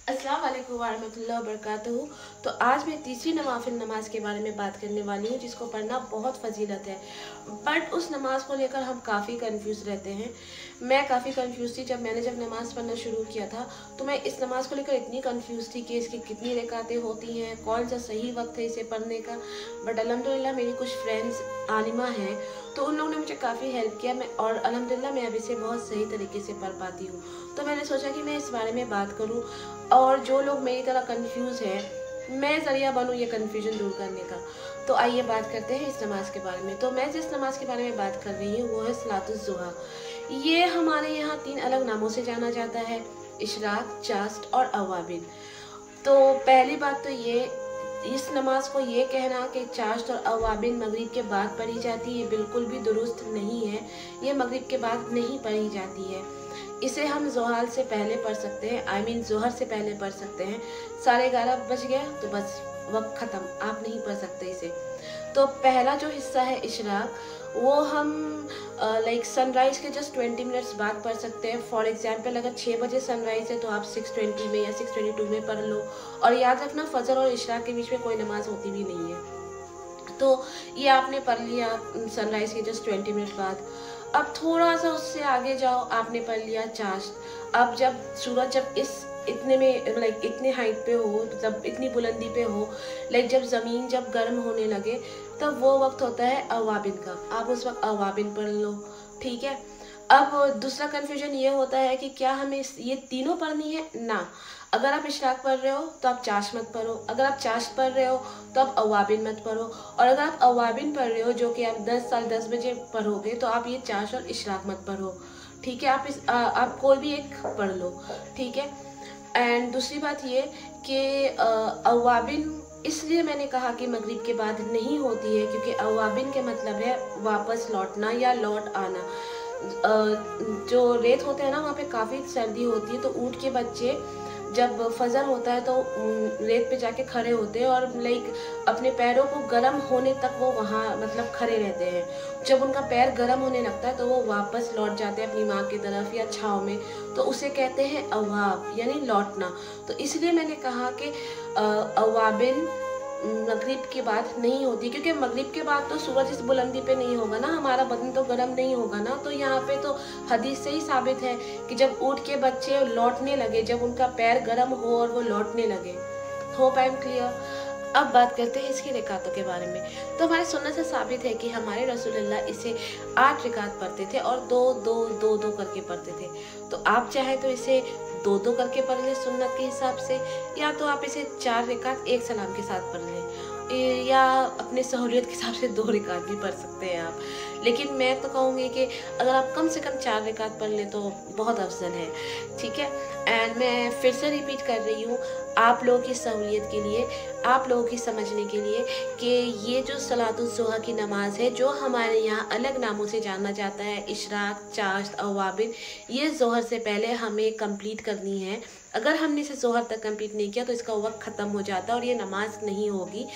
अस्सलाम वालेकुम वरहमतुल्लाहि वबरकातुहू। तो आज मैं तीसरी नवाफिल नमाज के बारे में बात करने वाली हूँ, जिसको पढ़ना बहुत फजीलत है। बट उस नमाज को लेकर हम काफ़ी कंफ्यूज रहते हैं। मैं काफ़ी कंफ्यूज थी जब नमाज़ पढ़ना शुरू किया था। तो मैं इस नमाज़ को लेकर इतनी कंफ्यूज थी कि इसकी कितनी रकातें होती हैं, कौन सा सही वक्त है इसे पढ़ने का। बट अल्हम्दुलिल्लाह मेरी कुछ फ्रेंड्स आलिमा हैं, तो उन लोगों ने मुझे काफ़ी हेल्प किया। और अल्हम्दुलिल्लाह मैं अब इसे बहुत सही तरीके से पढ़ पाती हूँ। तो मैंने सोचा कि मैं इस बारे में बात करूँ, और जो लोग मेरी तरह कंफ्यूज हैं, मैं ज़रिया बनूँ ये कन्फ्यूजन दूर करने का। तो आइए बात करते हैं इस नमाज के बारे में। तो मैं जिस नमाज के बारे में बात कर रही हूँ वो है सलातुल ज़ुहा। ये हमारे यहाँ 3 अलग नामों से जाना जाता है, इशराक, चास्ट और अवाबिन। तो पहली बात तो ये, इस नमाज को ये कहना कि चाश्त और अवाबिन मगरिब के बाद पढ़ी जाती है, ये बिल्कुल भी दुरुस्त नहीं है। ये मगरिब के बाद नहीं पढ़ी जाती है। इसे हम ज़ोहाल से पहले पढ़ सकते हैं, ज़ोहर से पहले पढ़ सकते हैं। 11:30 बज गया तो बस वक्त ख़त्म, आप नहीं पढ़ सकते इसे। तो पहला जो हिस्सा है इशराक, वो हम सनराइज़ के जस्ट 20 मिनट्स बाद पढ़ सकते हैं। फॉर एग्जांपल अगर 6 बजे सनराइज़ है तो आप 6:20 में या 6:22 में पढ़ लो। और याद रखना, फजर और इशराक के बीच में कोई नमाज होती भी नहीं है। तो ये आपने पढ़ लिया सनराइज़ के जस्ट 20 मिनट बाद। अब थोड़ा सा उससे आगे जाओ, आपने पढ़ लिया चाश्त। अब जब सूरज जब इतने में इतने हाइट पे हो, जब इतनी बुलंदी पे हो, जब ज़मीन जब गर्म होने लगे, तब वो वक्त होता है अवाबिन का। आप उस वक्त अवाबिन पढ़ लो, ठीक है। अब दूसरा कन्फ्यूजन ये होता है कि क्या हमें ये तीनों पढ़नी है ना। अगर आप इशराक पढ़ रहे हो तो आप चाश्त मत पढ़ो, अगर आप चाश्त पढ़ रहे हो तो आप अवाबिन मत पढ़ो, और अगर आप अवाबिन पढ़ रहे हो जो कि आप 10 बजे पढ़ोगे तो आप ये चाश्त और इशराक मत पढ़ो, ठीक है। आप कोई भी एक पढ़ लो, ठीक है। एंड दूसरी बात ये कि अवाबिन इसलिए मैंने कहा कि मगरिब के बाद नहीं होती है, क्योंकि अवाबिन के मतलब है वापस लौटना या लौट आना। जो रेत होते हैं ना, वहाँ पे काफ़ी सर्दी होती है, तो ऊँट के बच्चे जब फजर होता है तो रेत पे जाके खड़े होते हैं और अपने पैरों को गर्म होने तक वो वहाँ खड़े रहते हैं। जब उनका पैर गर्म होने लगता है तो वो वापस लौट जाते हैं अपनी माँ की तरफ या छाँव में, तो उसे कहते हैं अवाब, यानी लौटना। तो इसलिए मैंने कहा कि अवाबिन मगरिब के बाद नहीं होती, क्योंकि मगरिब के बाद तो सूरज इस बुलंदी पे नहीं होगा ना, हमारा बदन तो गर्म नहीं होगा ना। तो यहाँ पे तो हदीस से ही साबित है कि जब ऊँट के बच्चे लौटने लगे, जब उनका पैर गर्म हो और वो लौटने लगे। Hope I am clear. अब बात करते हैं इसकी रकातों के बारे में। तो हमारे सुन्नत से साबित है कि हमारे रसूलुल्लाह इसे 8 रकात पढ़ते थे और 2-2 करके पढ़ते थे। तो आप चाहे तो इसे 2-2 करके पढ़ लें सुन्नत के हिसाब से, या तो आप इसे 4 रकात एक सलाम के साथ पढ़ लें, या अपने सहूलियत के हिसाब से 2 रकात भी पढ़ सकते हैं आप। लेकिन मैं तो कहूँगी कि अगर आप कम से कम 4 रकात पढ़ लें तो बहुत अफजल है, ठीक है। एंड मैं फिर से रिपीट कर रही हूँ आप लोगों की सहूलियत के लिए, आप लोगों की समझने के लिए, कि ये जो सलातुल ज़ुहा की नमाज़ है, जो हमारे यहाँ अलग नामों से जाना जाता है, इशराक, चाश्त, अवाबिन, ये ज़ोहर से पहले हमें कंप्लीट करनी है। अगर हमने इसे ज़ोहर तक कंप्लीट नहीं किया तो इसका वक्त ख़त्म हो जाता है और ये नमाज नहीं होगी।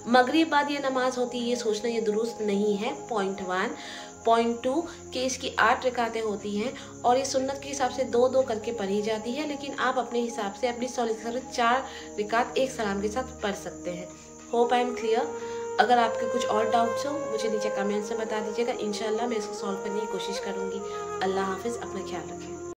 मगरिब बाद ये नमाज होती है, ये सोचना ये दुरुस्त नहीं है। पॉइंट 1। पॉइंट 2 कि इसकी 8 रकातें होती हैं और ये सुन्नत के हिसाब से 2-2 करके पढ़ी जाती है, लेकिन आप अपने हिसाब से अपनी सहूलियत के हिसाब से 4 रकात एक सलाम के साथ पढ़ सकते हैं। Hope I am clear. अगर आपके कुछ और डाउट्स हो मुझे नीचे कमेंट्स में बता दीजिएगा, इंशाल्लाह मैं इसको सॉल्व करने की कोशिश करूँगी। अल्लाह हाफिज़, अपना ख्याल रखें।